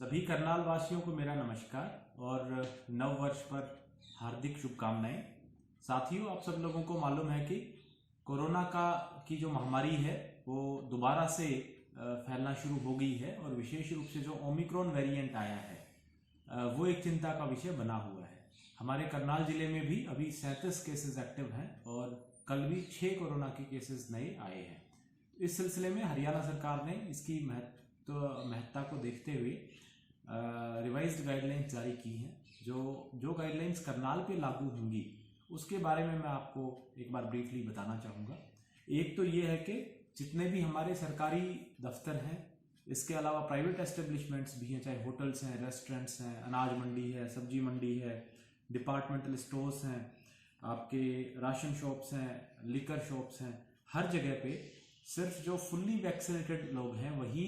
सभी करनाल वासियों को मेरा नमस्कार और नव वर्ष पर हार्दिक शुभकामनाएं। साथियों, आप सब लोगों को मालूम है कि कोरोना की जो महामारी है वो दोबारा से फैलना शुरू हो गई है और विशेष रूप से जो ओमिक्रॉन वेरिएंट आया है वो एक चिंता का विषय बना हुआ है। हमारे करनाल जिले में भी अभी 37 केसेस एक्टिव हैं और कल भी 6 कोरोना के केसेस नए आए हैं। इस सिलसिले में हरियाणा सरकार ने इसकी महत्ता को देखते हुए रिवाइज्ड गाइडलाइंस जारी की हैं। जो गाइडलाइंस करनाल पे लागू होंगी उसके बारे में मैं आपको एक बार ब्रीफली बताना चाहूँगा। एक तो ये है कि जितने भी हमारे सरकारी दफ्तर हैं, इसके अलावा प्राइवेट एस्टेब्लिशमेंट्स भी हैं, चाहे होटल्स हैं, रेस्टोरेंट्स हैं, अनाज मंडी है, सब्जी मंडी है, डिपार्टमेंटल स्टोर्स हैं, आपके राशन शॉप्स हैं, लिकर शॉप्स हैं, हर जगह पे सिर्फ जो फुल्ली वैक्सीनेटेड लोग हैं वही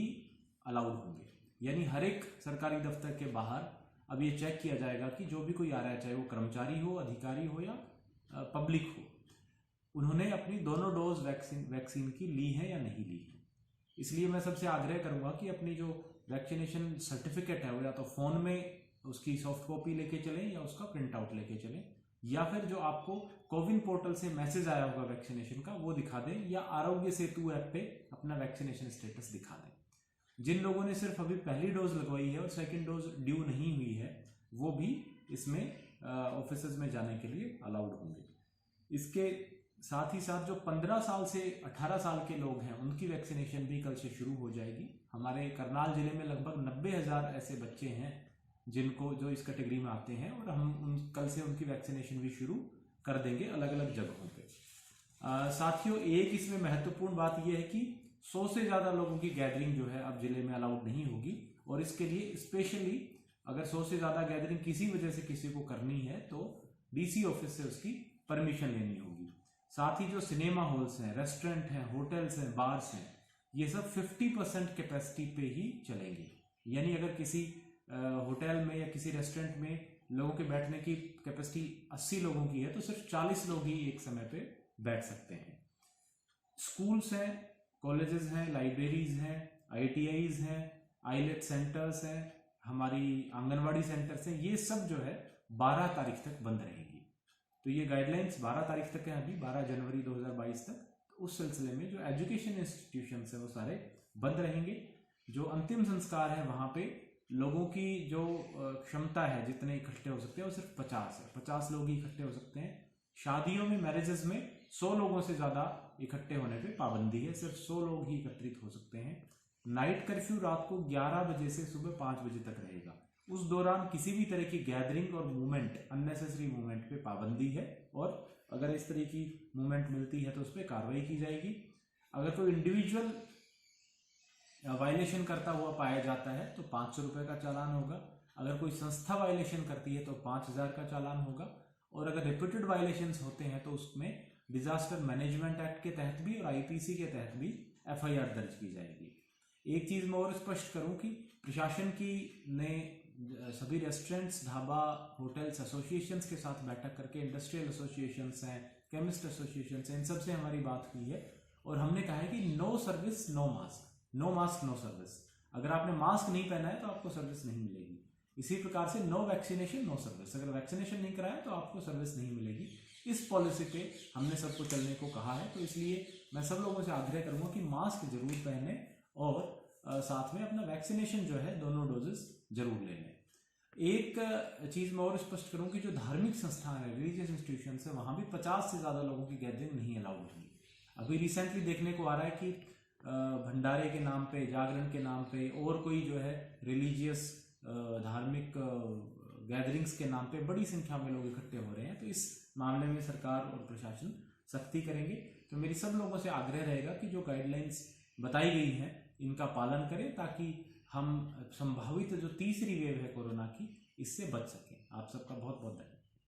अलाउड होंगे। यानी हर एक सरकारी दफ्तर के बाहर अब ये चेक किया जाएगा कि जो भी कोई आ रहा है, चाहे वो कर्मचारी हो, अधिकारी हो या पब्लिक हो, उन्होंने अपनी दोनों डोज वैक्सीन की ली है या नहीं ली है। इसलिए मैं सबसे आग्रह करूंगा कि अपनी जो वैक्सीनेशन सर्टिफिकेट है वो या तो फ़ोन में उसकी सॉफ्ट कॉपी लेके चलें या उसका प्रिंट आउट लेके चलें, या फिर जो आपको कोविन पोर्टल से मैसेज आया होगा वैक्सीनेशन का वो दिखा दें, या आरोग्य सेतु ऐप पे अपना वैक्सीनेशन स्टेटस दिखा दें। जिन लोगों ने सिर्फ अभी पहली डोज लगवाई है और सेकंड डोज ड्यू नहीं हुई है वो भी इसमें ऑफिसेज में जाने के लिए अलाउड होंगे। इसके साथ ही साथ जो 15 साल से 18 साल के लोग हैं उनकी वैक्सीनेशन भी कल से शुरू हो जाएगी। हमारे करनाल जिले में लगभग 90,000 ऐसे बच्चे हैं जो इस कैटेगरी में आते हैं और हम कल से उनकी वैक्सीनेशन भी शुरू कर देंगे अलग अलग जगहों पे। साथियों, एक इसमें महत्वपूर्ण बात यह है कि 100 से ज़्यादा लोगों की गैदरिंग जो है अब जिले में अलाउड नहीं होगी और इसके लिए स्पेशली अगर 100 से ज़्यादा गैदरिंग किसी वजह से किसी को करनी है तो डीसी ऑफिस से उसकी परमिशन लेनी होगी। साथ ही जो सिनेमा हॉल्स हैं, रेस्टोरेंट हैं, होटल्स हैं, बार्स हैं, ये सब 50% कैपेसिटी पे ही चलेंगे। यानी अगर किसी होटल में या किसी रेस्टोरेंट में लोगों के बैठने की कैपेसिटी 80 लोगों की है तो सिर्फ 40 लोग ही एक समय पे बैठ सकते हैं। स्कूल्स हैं, कॉलेजेस हैं, लाइब्रेरीज हैं, ITIs हैं, आईलेट सेंटर्स हैं, हमारी आंगनवाड़ी सेंटर्स हैं, ये सब जो है 12 तारीख तक बंद रहेगी। तो ये गाइडलाइंस 12 तारीख तक है, अभी 12 जनवरी 2022 तक। तो उस सिलसिले में जो एजुकेशन इंस्टीट्यूशंस हैं वो सारे बंद रहेंगे। जो अंतिम संस्कार है वहाँ पे लोगों की जो क्षमता है जितने इकट्ठे हो सकते हैं वो सिर्फ 50 है, 50 लोग ही इकट्ठे हो सकते हैं। शादियों में, मैरिजेस में 100 लोगों से ज़्यादा इकट्ठे होने पे पाबंदी है, सिर्फ 100 लोग ही एकत्रित हो सकते हैं। नाइट कर्फ्यू रात को 11 बजे से सुबह 5 बजे तक रहेगा। उस दौरान किसी भी तरह की गैदरिंग और मूवमेंट, अननेसेसरी मूवमेंट पे पाबंदी है और अगर इस तरह की मूवमेंट मिलती है तो उस पर कार्रवाई की जाएगी। अगर कोई इंडिविजुअल वायलेशन करता हुआ पाया जाता है तो 500 रुपये का चालान होगा। अगर कोई संस्था वायलेशन करती है तो 5,000 का चालान होगा और अगर रिपीटेड वायलेशंस होते हैं तो उसमें डिजास्टर मैनेजमेंट एक्ट के तहत भी और IPC के तहत भी FIR दर्ज की जाएगी। एक चीज़ मैं और स्पष्ट करूं कि प्रशासन ने सभी रेस्टोरेंट्स, ढाबा, होटल्स एसोसिएशंस के साथ बैठक करके, इंडस्ट्रियल एसोसिएशंस हैं, केमिस्ट एसोसिएशंस हैं, इन सब से हमारी बात हुई है और हमने कहा है कि no service no mask, no mask no service. अगर आपने मास्क नहीं पहना है तो आपको सर्विस नहीं मिलेगी। इसी प्रकार से नो वैक्सीनेशन नो सर्विस, अगर वैक्सीनेशन नहीं कराया तो आपको सर्विस नहीं मिलेगी। इस पॉलिसी पे हमने सबको चलने को कहा है। तो इसलिए मैं सब लोगों से आग्रह करूंगा कि मास्क जरूर पहने और साथ में अपना वैक्सीनेशन जो है दोनों डोजेस जरूर ले लें। एक चीज़ मैं और स्पष्ट करूं कि जो धार्मिक संस्थान है, रिलीजियस इंस्टीट्यूशन है, वहाँ भी 50 से ज़्यादा लोगों की गैदरिंग नहीं अलाउड होगी। अभी रिसेंटली देखने को आ रहा है कि भंडारे के नाम पे, जागरण के नाम पे और कोई जो है रिलीजियस धार्मिक गैदरिंग्स के नाम पे बड़ी संख्या में लोग इकट्ठे हो रहे हैं। तो इस मामले में सरकार और प्रशासन सख्ती करेंगे। तो मेरी सब लोगों से आग्रह रहेगा कि जो गाइडलाइंस बताई गई हैं इनका पालन करें ताकि हम संभावित जो तीसरी वेव है कोरोना की, इससे बच सकें। आप सबका बहुत बहुत धन्यवाद।